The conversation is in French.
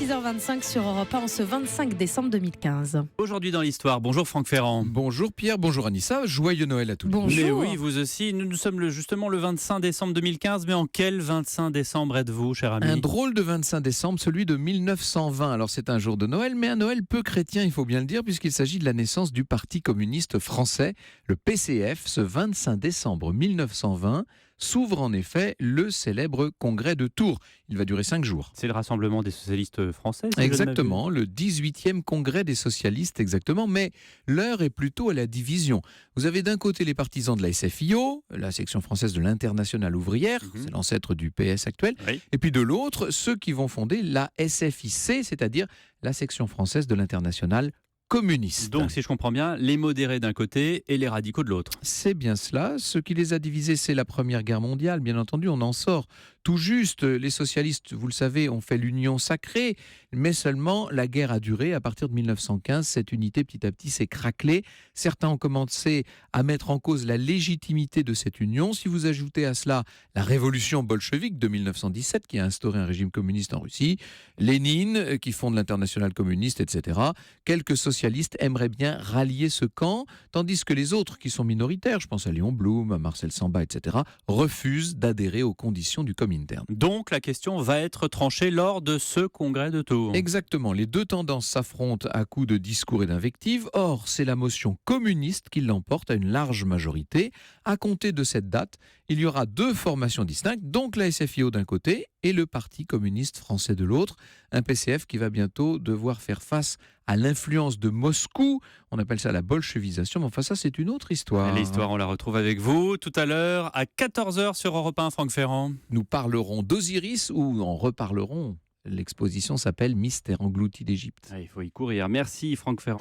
6h25 sur Europe 1 en ce 25 décembre 2015. Aujourd'hui dans l'histoire, bonjour Franck Ferrand. Bonjour Pierre, bonjour Anissa, joyeux Noël à tous. Bonjour. Mais oui, vous aussi. Nous sommes justement le 25 décembre 2015, mais en quel 25 décembre êtes-vous, cher ami? Un drôle de 25 décembre, celui de 1920. Alors c'est un jour de Noël, mais un Noël peu chrétien, il faut bien le dire, puisqu'il s'agit de la naissance du Parti communiste français, le PCF. Ce 25 décembre 1920 s'ouvre en effet le célèbre congrès de Tours. Il va durer 5 jours. C'est le Rassemblement des socialistes français, si Exactement, le 18e congrès des socialistes, exactement, mais l'heure est plutôt à la division. Vous avez d'un côté les partisans de la SFIO, la section française de l'Internationale ouvrière, c'est l'ancêtre du PS actuel, Oui. et puis de l'autre, ceux qui vont fonder la SFIC, c'est-à-dire la section française de l'Internationale communiste. Donc, si je comprends bien, les modérés d'un côté et les radicaux de l'autre. C'est bien cela. Ce qui les a divisés, c'est la Première Guerre mondiale. Bien entendu, on en sort tout juste. Les socialistes, vous le savez, ont fait l'union sacrée, mais seulement la guerre a duré. À partir de 1915, cette unité, petit à petit, s'est craquelée. Certains ont commencé à mettre en cause la légitimité de cette union. Si vous ajoutez à cela la révolution bolchevique de 1917, qui a instauré un régime communiste en Russie, Lénine, qui fonde l'Internationale communiste, etc., quelques socialistes aimeraient bien rallier ce camp, tandis que les autres, qui sont minoritaires, je pense à Léon Blum, à Marcel Samba, etc., refusent d'adhérer aux conditions du Comintern. Donc, la question va être tranchée lors de ce congrès de Tours. Exactement, les deux tendances s'affrontent à coups de discours et d'invectives. Or, c'est la motion communiste qui l'emporte à une large majorité. À compter de cette date, il y aura deux formations distinctes, donc la SFIO d'un côté et le Parti communiste français de l'autre. Un PCF qui va bientôt devoir faire face à l'influence de Moscou. On appelle ça la bolchevisation, mais enfin ça c'est une autre histoire. L'histoire, on la retrouve avec vous tout à l'heure à 14h sur Europe 1, Franck Ferrand. Nous parlerons d'Osiris ou en reparlerons. L'exposition s'appelle Mystère englouti d'Égypte. Il faut y courir. Merci Franck Ferrand.